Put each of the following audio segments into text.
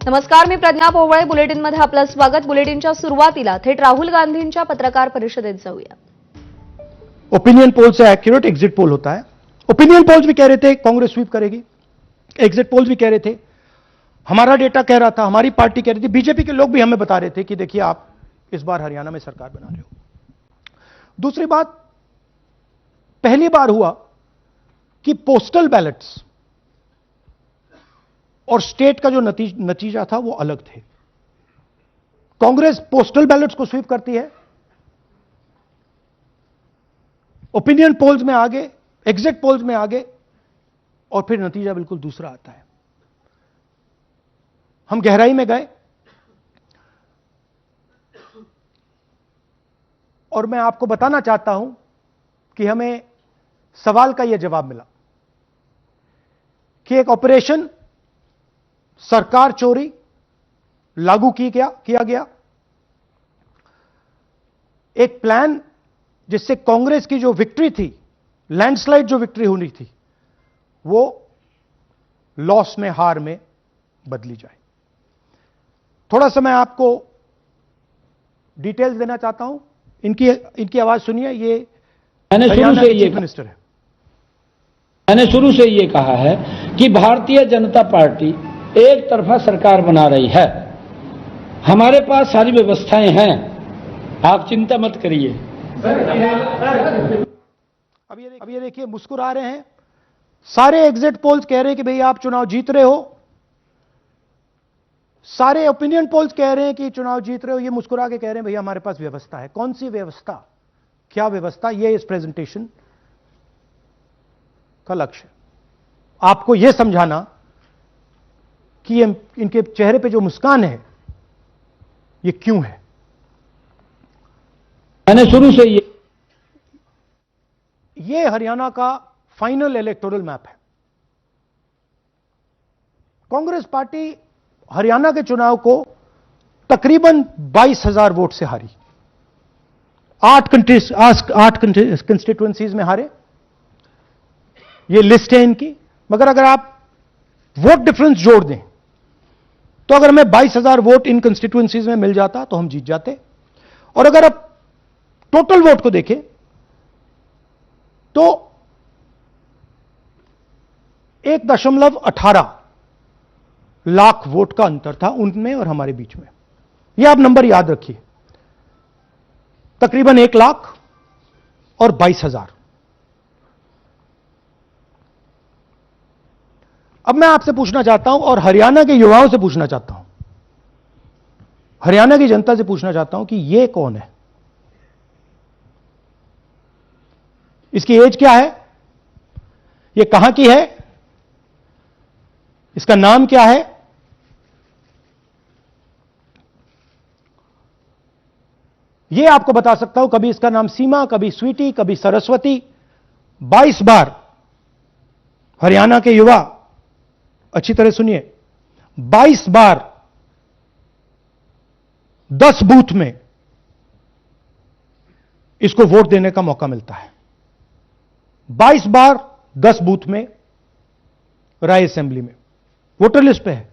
नमस्कार, मी प्रज्ञा पोवळे. बुलेटिनमध्ये आपलं स्वागत. बुलेटिनच्या सुरुवातीला थेट राहुल गांधींच्या पत्रकार परिषदेत जाऊया. ओपिनियन पोल से एक्यूरेट एग्जिट पोल होता है. ओपिनियन पोल्स भी कह रहे थे कांग्रेस स्वीप करेगी, एग्जिट पोल्स भी कह रहे थे, हमारा डेटा कह रहा था, हमारी पार्टी कह रही थी, बीजेपी के लोग भी हमें बता रहे थे कि देखिए आप इस बार हरियाणा में सरकार बना रहे हो. दूसरी बात, पहली बार हुआ कि पोस्टल बैलेट्स और स्टेट का जो नतीजा था वो अलग थे. कांग्रेस पोस्टल बैलेट्स को स्वीप करती है, ओपिनियन पोल्स में आगे, एग्जिट पोल्स में आगे, और फिर नतीजा बिल्कुल दूसरा आता है. हम गहराई में गए और मैं आपको बताना चाहता हूं कि हमें सवाल का यह जवाब मिला कि एक ऑपरेशन सरकार चोरी लागू किया गया, एक प्लान जिससे कांग्रेस की जो विक्ट्री थी, लैंडस्लाइड जो विक्ट्री होनी थी, वो लॉस में, हार में बदली जाए. थोड़ा सा मैं आपको डिटेल्स देना चाहता हूं. इनकी आवाज सुनिए. ये मैंने शुरू से ये कहा है कि भारतीय जनता पार्टी एक तरफा सरकार बना रही है. हमारे पास सारी व्यवस्थाएं हैं, आप चिंता मत करिए. अब ये देखिए, मुस्कुरा रहे हैं. सारे एग्जिट पोल्स कह रहे हैं कि भाई आप चुनाव जीत रहे हो, सारे ओपिनियन पोल्स कह रहे हैं कि चुनाव जीत रहे हो. ये मुस्कुरा के कह रहे हैं भैया हमारे पास व्यवस्था है. कौन सी व्यवस्था, क्या व्यवस्था, ये इस प्रेजेंटेशन का लक्ष्य. आपको यह समझाना कि इनके चेहरे पे जो मुस्कान है ये क्यों है. मैंने शुरू से ये हरियाणा का फाइनल इलेक्टोरल मैप है. कांग्रेस पार्टी हरियाणा के चुनाव को तकरीबन 22,000 वोट से हारी. 8 कंस्टिट्यूएंसीज में हारे. ये लिस्ट है इनकी. मगर अगर आप वोट डिफरेंस जोड़ दें तो अगर हमें 22,000 वोट इन कंस्टिट्यूएंसीज में मिल जाता तो हम जीत जाते. और अगर आप टोटल वोट को देखें तो 1.18 लाख वोट का अंतर था उनमें और हमारे बीच में. यह आप नंबर याद रखिए, तकरीबन 1 लाख और 22,000. अब मैं आपसे पूछना चाहता हूं और हरियाणा के युवाओं से पूछना चाहता हूं, हरियाणा की जनता से पूछना चाहता हूं कि यह कौन है, इसकी एज क्या है, यह कहां की है, इसका नाम क्या है. यह आपको बता सकता हूं. कभी इसका नाम सीमा, कभी स्वीटी, कभी सरस्वती. 22 बार हरियाणा के युवा, अच्छी तरह सुनिए, 22 बार 10 बूथ में इसको वोट देने का मौका मिलता है. 22 बार 10 बूथ में राय असेंबली में. वोटर लिस्ट पे है.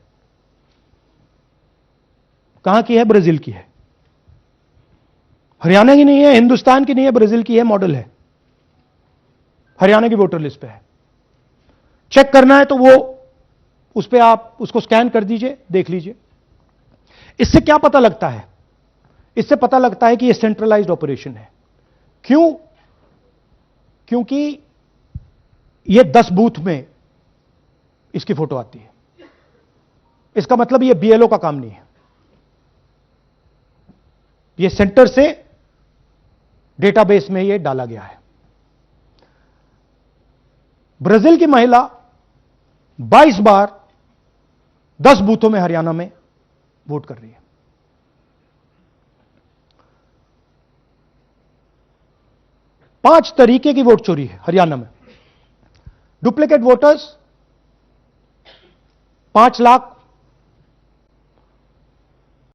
कहां की है? ब्राजील की है. हरियाणा की नहीं है, हिंदुस्तान की नहीं है, ब्राजील की है, मॉडल है. हरियाणा की वोटर लिस्ट पे है. चेक करना है तो वो उस पे आप उसको स्कैन कर दीजिए, देख लीजिए. इससे क्या पता लगता है? इससे पता लगता है कि यह सेंट्रलाइज्ड ऑपरेशन है. क्यों? क्योंकि यह 10 बूथ में इसकी फोटो आती है. इसका मतलब यह बीएलओ का काम नहीं है. यह सेंटर से डेटाबेस में यह डाला गया है. ब्राजील की महिला 22 बार 10 बूथों में हरियाणा में वोट कर रही है. पांच तरीके की वोट चोरी है हरियाणा में. Duplicate voters 5 lakh